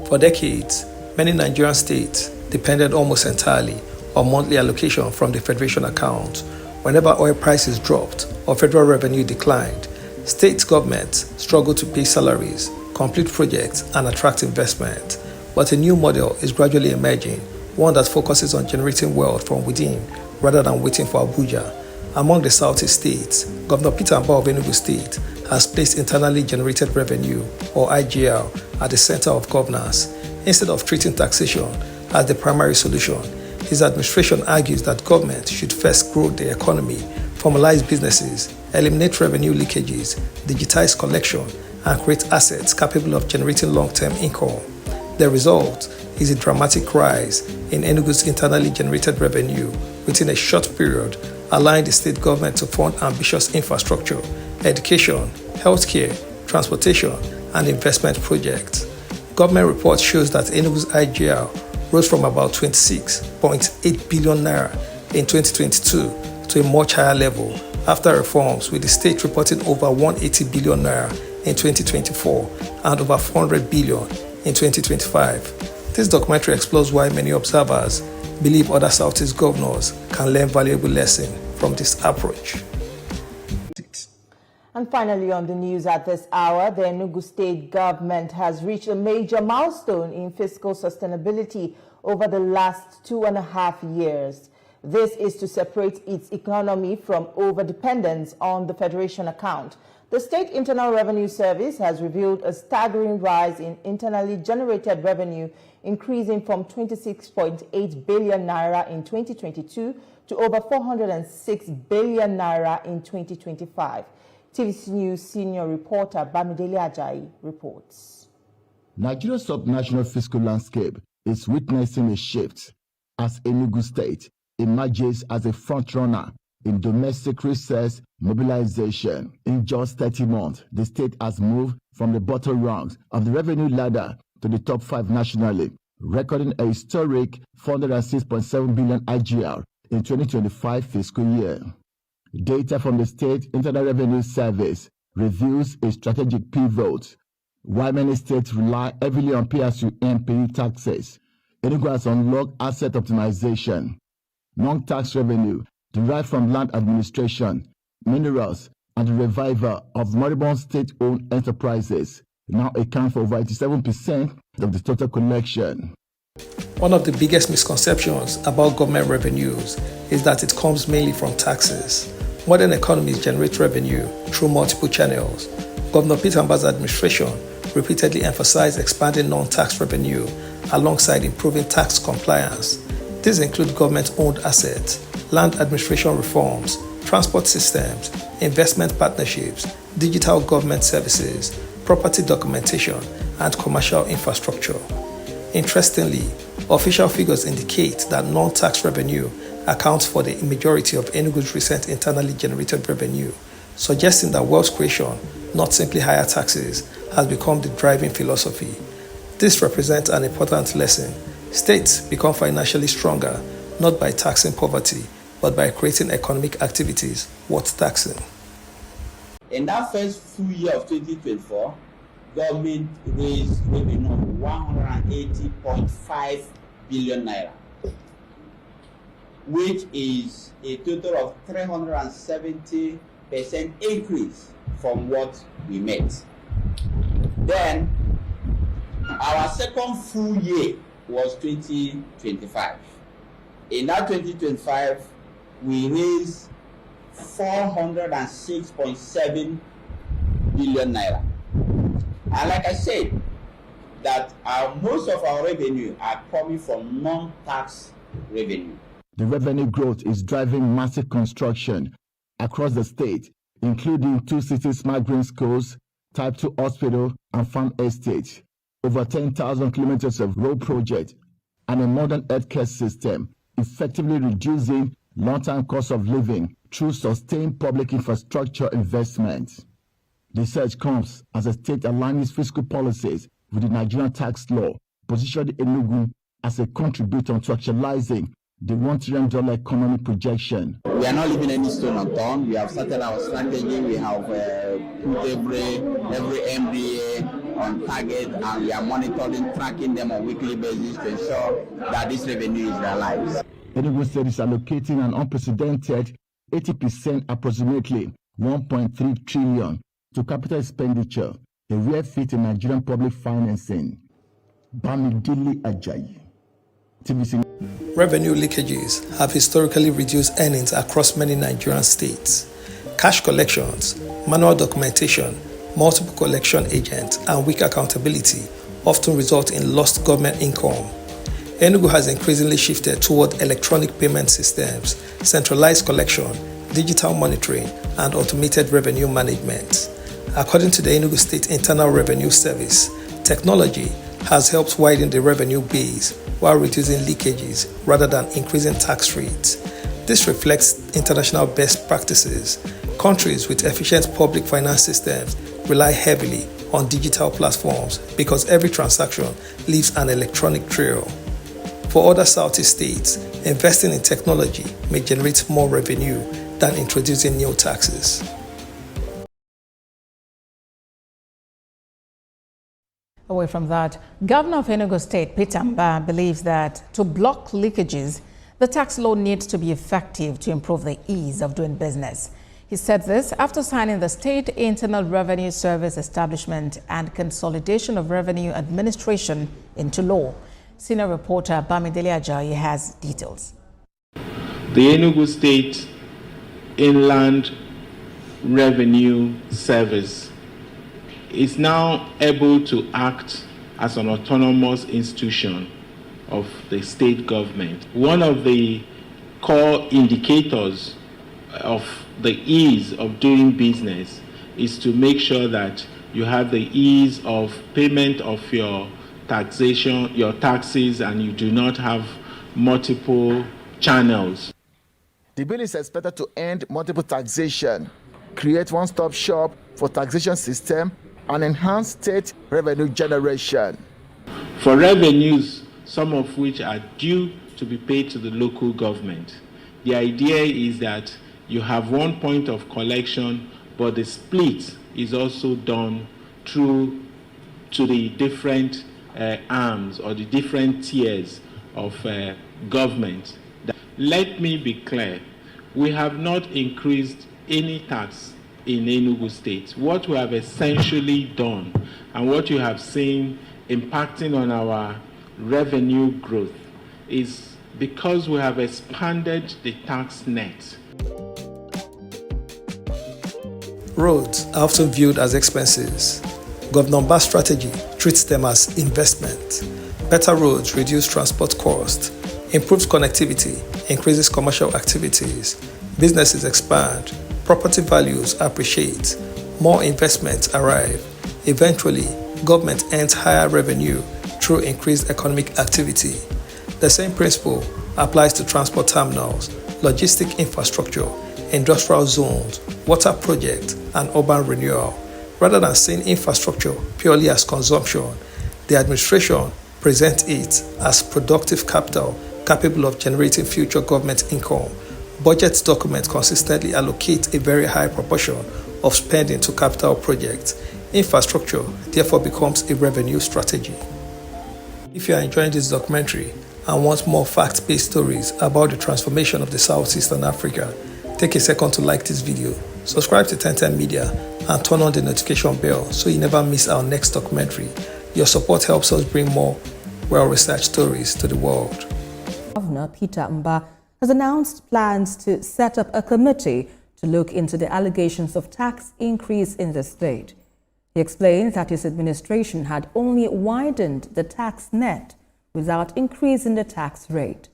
For decades, many Nigerian states depended almost entirely on monthly allocation from the Federation account. Whenever oil prices dropped or federal revenue declined, state governments struggled to pay salaries, complete projects, and attract investment. But a new model is gradually emerging, one that focuses on generating wealth from within rather than waiting for Abuja. Among the Southeast states, Governor Peter Mbah of Enugu State has placed internally generated revenue, or IGR, at the center of governance. Instead of treating taxation as the primary solution, his administration argues that government should first grow the economy, formalize businesses, eliminate revenue leakages, digitize collection, and create assets capable of generating long-term income. The result is a dramatic rise in Enugu's internally generated revenue within a short period, allowing the state government to fund ambitious infrastructure, education, healthcare, transportation, and investment projects. Government report shows that Enugu's IGR rose from about 26.8 billion naira in 2022 to a much higher level after reforms, with the state reporting over 180 billion naira in 2024 and over 400 billion in 2025. This documentary explores why many observers believe other Southeast governors can learn valuable lessons from this approach. And finally, on the news at this hour, the Enugu State Government has reached a major milestone in fiscal sustainability over the last 2.5 years. This is to separate its economy from over-dependence on the Federation account. The State Internal Revenue Service has revealed a staggering rise in internally generated revenue, increasing from 26.8 billion naira in 2022 to over 406 billion naira in 2025. TVC News senior reporter Bamidele Ajayi reports. Nigeria's subnational fiscal landscape is witnessing a shift as Enugu State emerges as a frontrunner in domestic resource mobilization. In just 30 months, the state has moved from the bottom rungs of the revenue ladder to the top 5 nationally, recording a historic 406.7 billion IGR in 2025 fiscal year. Data from the State Internal Revenue Service reveals a strategic pivot. While many states rely heavily on pay-as-you-earn taxes, Enugu has unlocked asset optimization. Non-tax revenue derived from land administration, minerals, and the revival of moribund state-owned enterprises now account for over 87% of the total collection. One of the biggest misconceptions about government revenues is that it comes mainly from taxes. Modern economies generate revenue through multiple channels. Governor Peter Mbah's administration repeatedly emphasized expanding non-tax revenue alongside improving tax compliance. These include government-owned assets, land administration reforms, transport systems, investment partnerships, digital government services, property documentation, and commercial infrastructure. Interestingly, official figures indicate that non-tax revenue accounts for the majority of Enugu's recent internally generated revenue, suggesting that wealth creation, not simply higher taxes, has become the driving philosophy. This represents an important lesson. States become financially stronger, not by taxing poverty, but by creating economic activities worth taxing. In that first full year of 2024, government raised revenue of 180.5 billion naira, which is a total of 370% increase from what we met. Then, our second full year was 2025. In that 2025, we raised 406.7 billion naira. And like I said, that most of our revenue are coming from non-tax revenue. The revenue growth is driving massive construction across the state, including 2 city smart green schools, Type 2 hospital, and farm estates, over 10,000 kilometers of road projects, and a modern healthcare system, effectively reducing long-term cost of living through sustained public infrastructure investments. The surge comes as the state aligns fiscal policies with the Nigerian tax law, positioning Enugu as a contributor to actualizing the $1 trillion economic projection. We are not leaving any stone unturned. We have started our strategy. We have put every MBA on target, and we are monitoring, tracking them on a weekly basis to ensure that this revenue is realized. Enugu State is allocating an unprecedented 80%, approximately 1.3 trillion, to capital expenditure, a rare feat in Nigerian public financing. Bamidele Ajayi, TVC. Revenue leakages have historically reduced earnings across many Nigerian states. Cash collections, manual documentation, multiple collection agents, and weak accountability often result in lost government income. Enugu has increasingly shifted toward electronic payment systems, centralized collection, digital monitoring, and automated revenue management. According to the Enugu State Internal Revenue Service, technology has helped widen the revenue base while reducing leakages rather than increasing tax rates. This reflects international best practices. Countries with efficient public finance systems rely heavily on digital platforms because every transaction leaves an electronic trail. For other Southeast states, investing in technology may generate more revenue than introducing new taxes. Away from that, Governor of Enugu State Peter Mbah believes that to block leakages, the tax law needs to be effective to improve the ease of doing business. He said this after signing the State Internal Revenue Service Establishment and Consolidation of Revenue Administration into law. Senior reporter Bamidele Ajayi has details. The Enugu State Inland Revenue Service is now able to act as an autonomous institution of the state government. One of the core indicators of the ease of doing business is to make sure that you have the ease of payment of your taxation, your taxes, and you do not have multiple channels. The bill is expected to end multiple taxation, create one-stop shop for taxation system, and enhance state revenue generation. For revenues, some of which are due to be paid to the local government, the idea is that you have one point of collection, but the split is also done through to the different arms or the different tiers of government. Let me be clear, we have not increased any tax in Enugu State. What we have essentially done and what you have seen impacting on our revenue growth is because we have expanded the tax net. Roads are often viewed as expenses. Governor Mbah's strategy treats them as investment. Better roads reduce transport costs, improves connectivity, increases commercial activities, businesses expand, property values appreciate, more investments arrive. Eventually, government earns higher revenue through increased economic activity. The same principle applies to transport terminals, logistic infrastructure, industrial zones, water projects, and urban renewal. Rather than seeing infrastructure purely as consumption, the administration presents it as productive capital capable of generating future government income. Budget documents consistently allocate a very high proportion of spending to capital projects. Infrastructure therefore becomes a revenue strategy. If you are enjoying this documentary and want more fact-based stories about the transformation of the Southeastern Africa, take a second to like this video, subscribe to 1010 Media, and turn on the notification bell so you never miss our next documentary. Your support helps us bring more well-researched stories to the world. Governor Peter Mbah has announced plans to set up a committee to look into the allegations of tax increase in the state. He explained that his administration had only widened the tax net without increasing the tax rate.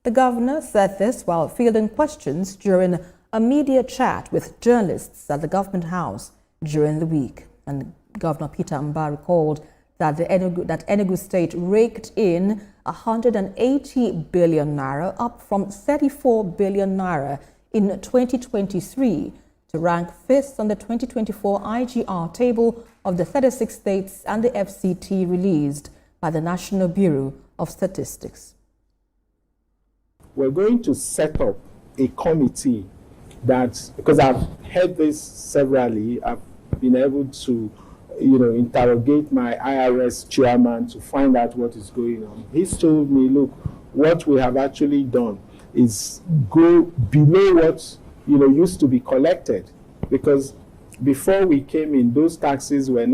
The governor said this while fielding questions during a media chat with journalists at the Government House during the week. And Governor Peter Mbah recalled that Enugu State raked in 180 billion naira, up from 34 billion naira in 2023, to rank fifth on the 2024 IGR table of the 36 states and the FCT released by the National Bureau of Statistics. We're going to set up a committee that, because I've heard this severally, I've been able to interrogate my IRS chairman to find out what is going on. He's told me, look, what we have actually done is go below what used to be collected, because before we came in, those taxes were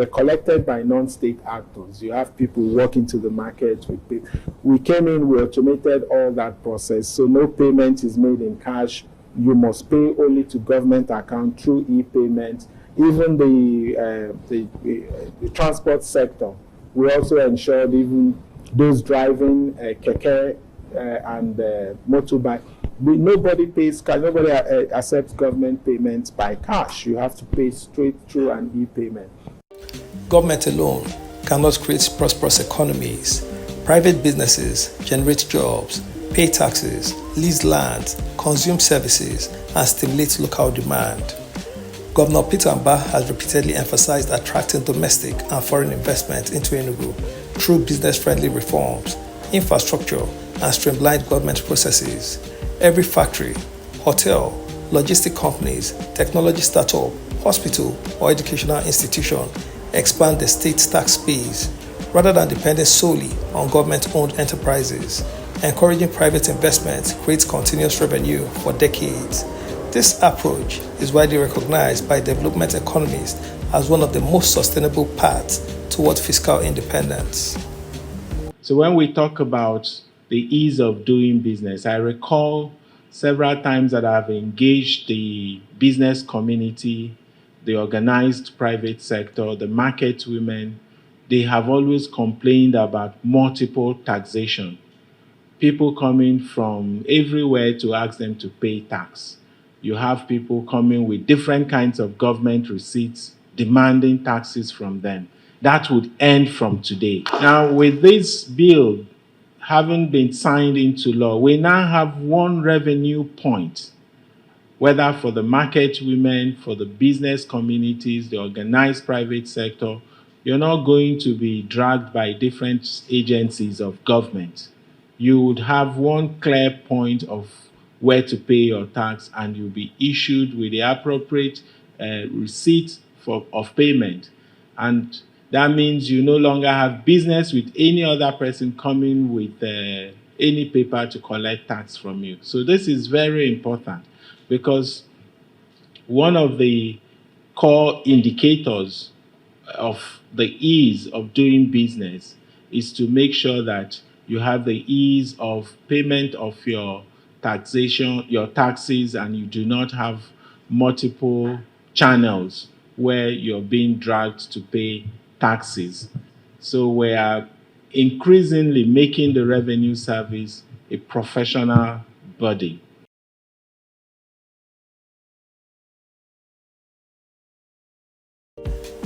collected by non-state actors. You have people walking to the market with people. We came in, we automated all that process, so no payment is made in cash. You must pay only to government account through e-payment. Even the transport sector, we also ensured even those driving keke and motorbike. Nobody pays cash. Nobody accepts government payments by cash. You have to pay straight through an e-payment. Government alone cannot create prosperous economies. Private businesses generate jobs, pay taxes, lease land, consume services, and stimulate local demand. Governor Peter Mbah has repeatedly emphasized attracting domestic and foreign investment into Enugu through business-friendly reforms, infrastructure, and streamlined government processes. Every factory, hotel, logistic companies, technology startup, hospital, or educational institution expand the state's tax base rather than depending solely on government-owned enterprises. Encouraging private investment creates continuous revenue for decades. This approach is widely recognized by development economists as one of the most sustainable paths toward fiscal independence. So when we talk about the ease of doing business, I recall several times that I've engaged the business community, the organized private sector, the market women. They have always complained about multiple taxation. People coming from everywhere to ask them to pay tax. You have people coming with different kinds of government receipts, demanding taxes from them. That would end from today. Now, with this bill having been signed into law, we now have one revenue point, whether for the market women, for the business communities, the organized private sector. You're not going to be dragged by different agencies of government. You would have one clear point of where to pay your tax, and you'll be issued with the appropriate receipt of payment. And that means you no longer have business with any other person coming with any paper to collect tax from you. So this is very important, because one of the core indicators of the ease of doing business is to make sure that you have the ease of payment of your taxation, your taxes, and you do not have multiple channels where you're being dragged to pay taxes. So we are increasingly making the revenue service a professional body.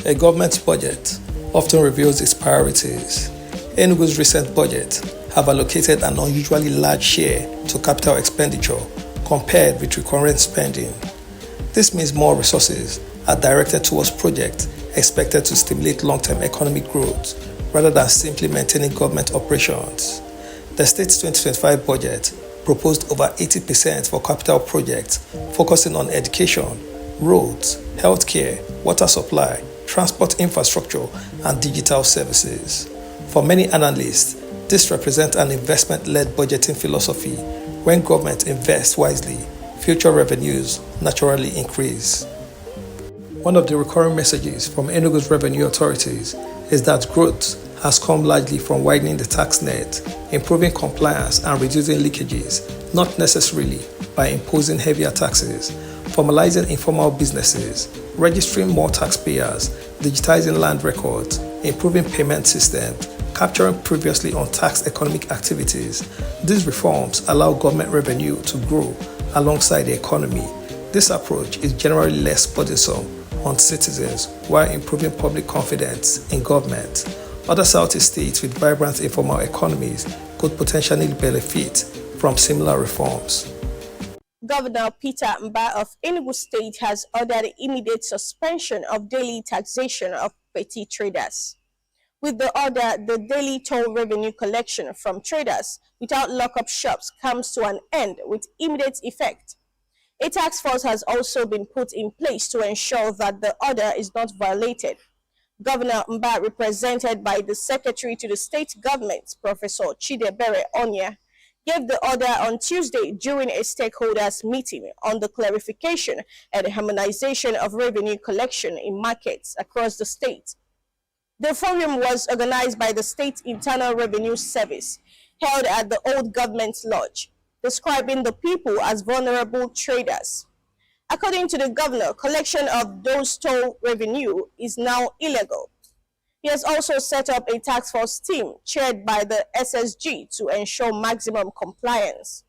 A government budget often reveals its priorities. Enugu's recent budget have allocated an unusually large share to capital expenditure compared with recurrent spending. This means more resources are directed towards projects expected to stimulate long-term economic growth rather than simply maintaining government operations. The state's 2025 budget proposed over 80% for capital projects focusing on education, roads, healthcare, water supply, transport infrastructure, and digital services. For many analysts, this represents an investment-led budgeting philosophy. When government invests wisely, future revenues naturally increase. One of the recurring messages from Enugu's revenue authorities is that growth has come largely from widening the tax net, improving compliance and reducing leakages, not necessarily by imposing heavier taxes. Formalizing informal businesses, registering more taxpayers, digitizing land records, improving payment systems, capturing previously untaxed economic activities. These reforms allow government revenue to grow alongside the economy. This approach is generally less burdensome on citizens while improving public confidence in government. Other Southeast states with vibrant informal economies could potentially benefit from similar reforms. Governor Peter Mbah of Enugu State has ordered the immediate suspension of daily taxation of petty traders. With the order, the daily toll revenue collection from traders without lock-up shops comes to an end with immediate effect. A task force has also been put in place to ensure that the order is not violated. Governor Mbah, represented by the Secretary to the State Government, Professor Chidebere Onya, gave the order on Tuesday during a stakeholders meeting on the clarification and harmonization of revenue collection in markets across the state. The forum was organized by the State Internal Revenue Service, held at the Old Government Lodge, describing the people as vulnerable traders. According to the governor, collection of those toll revenue is now illegal. He has also set up a task force team chaired by the SSG to ensure maximum compliance,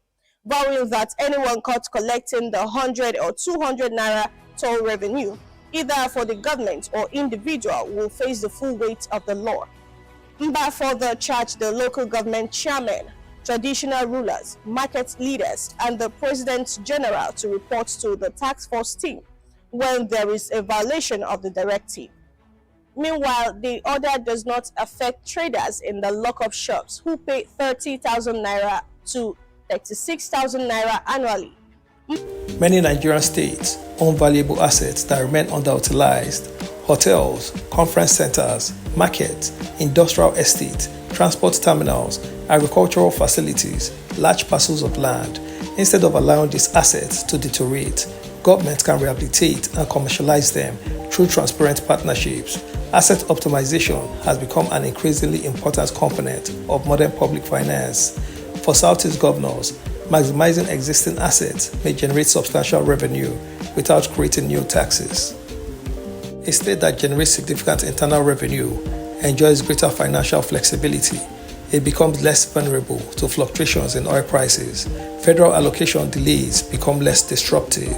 vowing that anyone caught collecting the 100 or 200 naira toll revenue, either for the government or individual, will face the full weight of the law. Mbah further charged the local government chairman, traditional rulers, market leaders, and the President General to report to the task force team when there is a violation of the directive. Meanwhile, the order does not affect traders in the lock-up shops who pay 30,000 naira to 36,000 naira annually. Many Nigerian states own valuable assets that remain underutilized: hotels, conference centers, markets, industrial estates, transport terminals, agricultural facilities, large parcels of land. Instead of allowing these assets to deteriorate, government can rehabilitate and commercialize them through transparent partnerships. Asset optimization has become an increasingly important component of modern public finance. For Southeast governors, maximizing existing assets may generate substantial revenue without creating new taxes. A state that generates significant internal revenue enjoys greater financial flexibility. It becomes less vulnerable to fluctuations in oil prices. Federal allocation delays become less disruptive.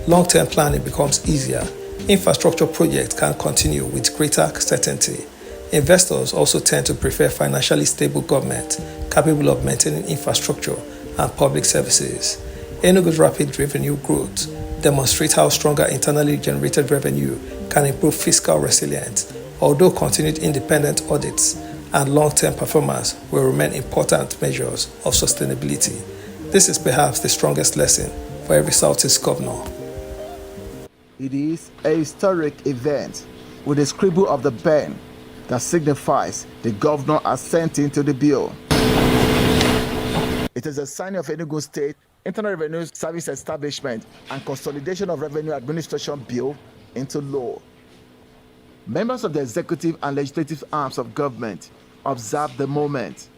Long-term planning becomes easier. Infrastructure projects can continue with greater certainty. Investors also tend to prefer financially stable government capable of maintaining infrastructure and public services. Enugu's rapid revenue growth demonstrates how stronger internally generated revenue can improve fiscal resilience, although continued independent audits and long-term performance will remain important measures of sustainability. This is perhaps the strongest lesson for every Southeast governor. It is a historic event with a scribble of the pen that signifies the governor assenting to the bill. It is a signing of Enugu State Internal Revenue Service Establishment and Consolidation of Revenue Administration Bill into law. Members of the executive and legislative arms of government observe the moment.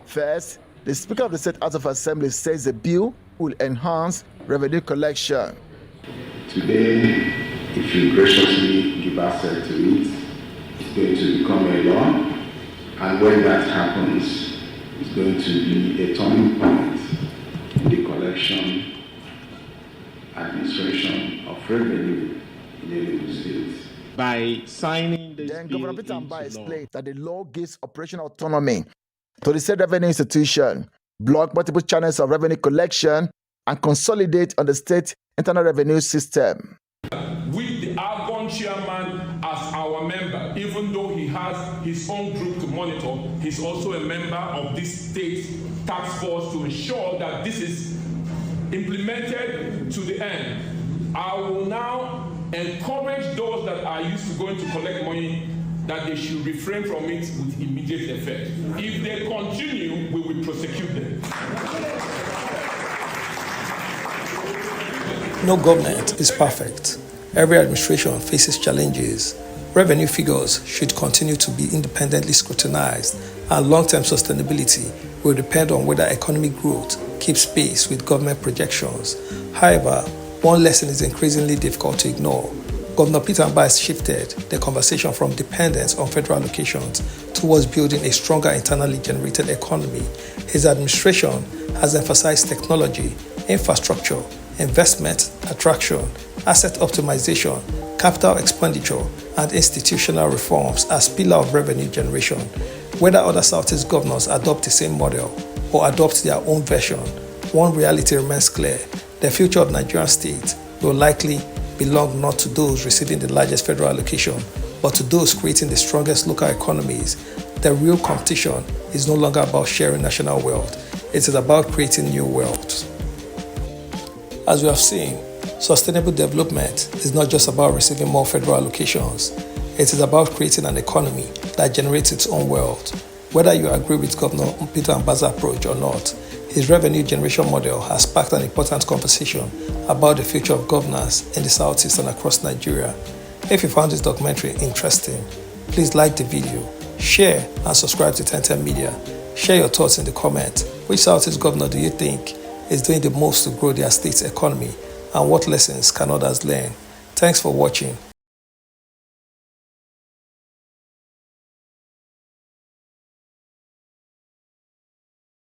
First, the Speaker of the State House of Assembly says the bill will enhance revenue collection. Today, if you graciously give access to it, it's going to become a law, and when that happens, it's going to be a turning point in the collection, administration of revenue in Enugu State. By signing this Then bill Governor Peter into Mbah law, explained that the law gives operational autonomy to the state revenue institution, block multiple channels of revenue collection, and consolidate on the state internal revenue system. With the outgoing chairman as our member, even though he has his own group to monitor, he's also a member of this state task force to ensure that this is implemented to the end. I will now encourage those that are used to going to collect money that they should refrain from it with immediate effect. If they continue, we will prosecute them. No government is perfect. Every administration faces challenges. Revenue figures should continue to be independently scrutinized, and long-term sustainability will depend on whether economic growth keeps pace with government projections. However, one lesson is increasingly difficult to ignore. Governor Peter Mbah has shifted the conversation from dependence on federal allocations towards building a stronger internally generated economy. His administration has emphasized technology, infrastructure, investment, attraction, asset optimization, capital expenditure, and institutional reforms as pillar of revenue generation. Whether other Southeast governors adopt the same model or adopt their own version, one reality remains clear. The future of Nigerian state will likely belong not to those receiving the largest federal allocation, but to those creating the strongest local economies. The real competition is no longer about sharing national wealth, it is about creating new wealth. As we have seen, sustainable development is not just about receiving more federal allocations, It is about creating an economy that generates its own wealth. Whether you agree with Governor Peter Mbah's approach or not, his revenue generation model has sparked an important conversation about the future of governance in the Southeast and across Nigeria. If you found this documentary interesting, please like the video, share and subscribe to 1010 Media. Share your thoughts in the comments. Which Southeast governor do you think is doing the most to grow their state's economy, and what lessons can others learn? Thanks for watching.